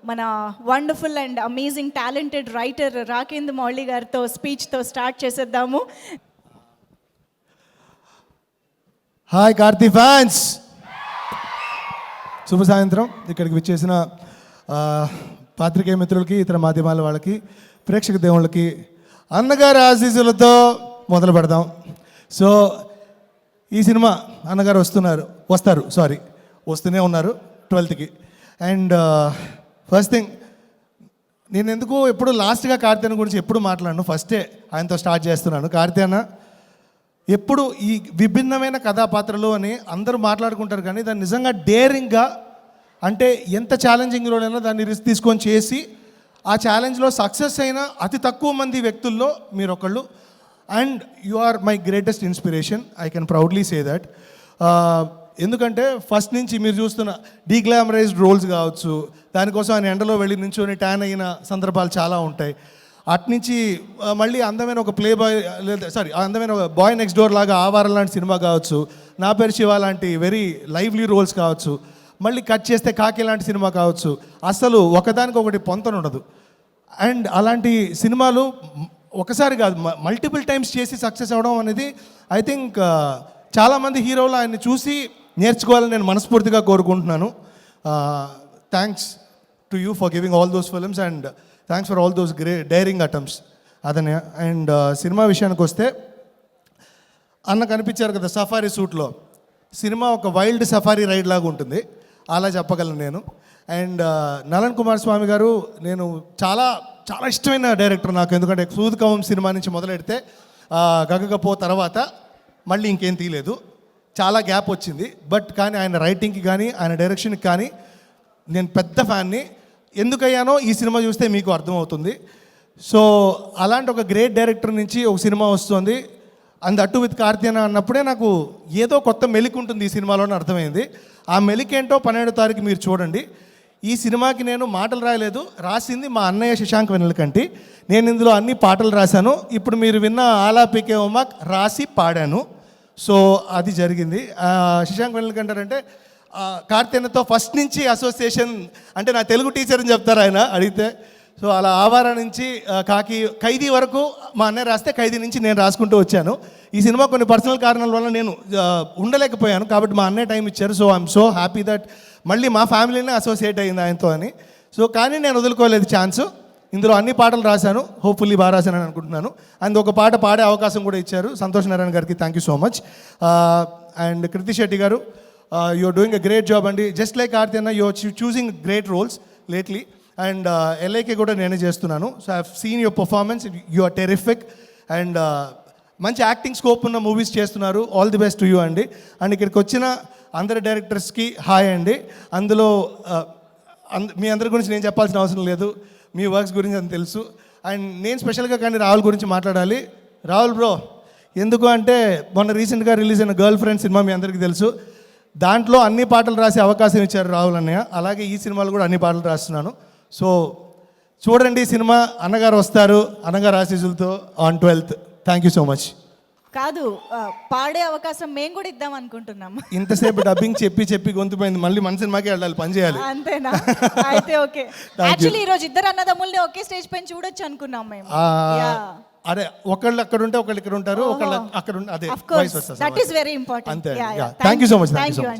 మన wonderful and amazing talented writer Rakendra Mouli గారితో స్పీచ్తో స్టార్ట్ చేసేద్దాము. హాయ్ కార్తీ ఫ్యాన్స్, శుభ సాయంత్రం. ఇక్కడికి విచ్చేసిన పాత్రికేయ మిత్రులకి, ఇతర మాధ్యమాల వాళ్ళకి, ప్రేక్షక దేవుళ్ళకి అన్నగారి ఆశీస్సులతో మొదలు పెడదాం. సో ఈ సినిమా అన్నగారు వస్తూనే ఉన్నారు 12th. అండ్ ఫస్ట్ థింగ్, నేను ఎందుకు ఎప్పుడు లాస్ట్గా కార్తీ గురించి ఎప్పుడు మాట్లాడను, ఫస్టే ఆయనతో స్టార్ట్ చేస్తున్నాను. కార్తీ అన్న ఎప్పుడు ఈ విభిన్నమైన కథాపాత్రలు అని అందరూ మాట్లాడుకుంటారు, కానీ దాన్ని నిజంగా డేరింగ్గా, అంటే ఎంత ఛాలెంజింగ్ రోలైనా దాన్ని రిస్క్ తీసుకొని చేసి ఆ ఛాలెంజ్లో సక్సెస్ అయిన అతి తక్కువ మంది వ్యక్తుల్లో మీరు ఒకళ్ళు. And you are my greatest inspiration, I can proudly say that. ఎందుకంటే ఫస్ట్ నుంచి మీరు చూస్తున్న డీగ్లామరైజ్డ్ రోల్స్ కావచ్చు, దానికోసం ఆయన ఎండలో వెళ్ళి నించొని ట్యాన్ అయిన సందర్భాలు చాలా ఉంటాయి. అట్నుంచి మళ్ళీ అందమైన ఒక ప్లే బాయ్ అందమైన బాయ్ నెక్స్ట్ డోర్ లాగా ఆవారం లాంటి సినిమా కావచ్చు, నా పేరు శివ లాంటి వెరీ లైవ్లీ రోల్స్ కావచ్చు, మళ్ళీ కట్ చేస్తే కాకి లాంటి సినిమా కావచ్చు, అసలు ఒకదానికొకటి పొంతన ఉండదు. అండ్ అలాంటి సినిమాలు ఒకసారి కాదు మల్టిపుల్ టైమ్స్ చేసి సక్సెస్ అవ్వడం అనేది ఐ థింక్ చాలామంది హీరోలు ఆయన్ని చూసి నేర్చుకోవాలని నేను మనస్ఫూర్తిగా కోరుకుంటున్నాను. Thanks to you for giving all those films and thanks for all those daring attempts అదనే. అండ్ సినిమా విషయానికి వస్తే, అన్న కనిపించారు కదా సఫారీ సూట్లో, సినిమా ఒక వైల్డ్ సఫారీ రైడ్ లాగా ఉంటుంది, అలా చెప్పగలను నేను. అండ్ నలన్ కుమార్ స్వామి గారు నేను చాలా చాలా ఇష్టమైన డైరెక్టర్ నాకు. ఎందుకంటే సూద్ కవం సినిమా నుంచి మొదలెడితే గగగపో తర్వాత మళ్ళీ ఇంకేం తీయలేదు, చాలా గ్యాప్ వచ్చింది. బట్ కానీ ఆయన రైటింగ్కి కానీ ఆయన డైరెక్షన్కి కానీ నేను పెద్ద ఫ్యాన్ని. ఎందుకయ్యానో ఈ సినిమా చూస్తే మీకు అర్థమవుతుంది. సో అలాంటి ఒక గ్రేట్ డైరెక్టర్ నుంచి ఒక సినిమా వస్తుంది, అండ్ అటు విత్ కార్తీ అన్నప్పుడే నాకు ఏదో కొత్త మెలిక ఉంటుంది ఈ సినిమాలోనే అర్థమైంది. ఆ మెలికేంటో 12వ తారీఖు మీరు చూడండి. ఈ సినిమాకి నేను మాటలు రాయలేదు, రాసింది మా అన్నయ్య శశాంక్ వెన్నెలకంటి. నేను ఇందులో అన్ని పాటలు రాశాను, ఇప్పుడు మీరు విన్న ఆలాపికే ఉమాక్ రాసి పాడాను. సో అది జరిగింది. శశాంక్ వెన్నెలకంటి అంటే కార్తీనతో ఫస్ట్ నుంచి అసోసియేషన్, అంటే నా తెలుగు టీచర్ అని చెప్తారు ఆయన అడిగితే. సో అలా ఆవారా నుంచి ఖైదీ వరకు మా అన్నయ్య రాస్తే, ఖైదీ నుంచి నేను రాసుకుంటూ వచ్చాను. ఈ సినిమా కొన్ని పర్సనల్ కారణాల వల్ల నేను ఉండలేకపోయాను, కాబట్టి మా అన్నయ్య టైం ఇచ్చారు. So I'm so happy that మళ్ళీ మా ఫ్యామిలీనే అసోసియేట్ అయింది ఆయనతో అని. సో కానీ నేను వదులుకోలేదు ఛాన్స్. ఇందులో అన్ని పాటలు రాశాను, హోప్ఫుల్లీ బాగా రాశానని అనుకుంటున్నాను. అండ్ ఒక పాట పాడే అవకాశం కూడా ఇచ్చారు సంతోష్ నారాయణ గారికి, thank you so much. And Krithi Shetty గారు, you're doing a great job అండి. జస్ట్ లైక్ కార్తీ అన్న, you're choosing great roles lately. And LIK కూడా నేనే చేస్తున్నాను. So I have seen your performance, you are terrific. And మంచి యాక్టింగ్ స్కోప్ ఉన్న movies చేస్తున్నారు, all the best to you అండి. And ఇక్కడికి వచ్చిన అందరి డైరెక్టర్స్కి హాయ్ అండి. అందులో మీ అందరి గురించి నేను చెప్పాల్సిన అవసరం లేదు, మీ వర్క్స్ గురించి అని తెలుసు. అండ్ నేను స్పెషల్గా కానీ రాహుల్ గురించి మాట్లాడాలి. రాహుల్ బ్రో, ఎందుకు అంటే మొన్న రీసెంట్గా రిలీజ్ అయిన గర్ల్ ఫ్రెండ్ సినిమా మీ అందరికీ తెలుసు, దాంట్లో అన్ని పాటలు రాసే అవకాశం ఇచ్చారు రాహుల్ అన్నయ్య. అలాగే ఈ సినిమాలో కూడా అన్ని పాటలు రాస్తున్నాను. సో చూడండి సినిమా, అన్నగారు వస్తారు అన్నగారు ఆశీస్సులతో on 12th. Thank you so much. కాదు, పాడే అవకాశం మేము కూడా ఇద్దాం అనుకుంటున్నాం. ఇంతసేపు డబ్బింగ్ చెప్పి గొంతుపోయింది, మళ్ళీ మన సినిమాకే వెళ్ళాలి, పని చేయాలి. అంతేనా? అయితే ఓకే. యాక్చువల్లీ ఈరోజు ఇద్దరు అన్నదమ్ముల్ని ఒకే స్టేజ్ పైన చూడొచ్చు అనుకున్నాం మేము. అదే ఒకళ్ళు అక్కడ ఉంటే ఒకళ్ళు ఇక్కడ ఉంటారు, ఒకళ్ళు అక్కడ అదే దట్ ఈస్ వెరీ ఇంపార్టెంట్. అంతే. Thank you so much. Thank you అండి.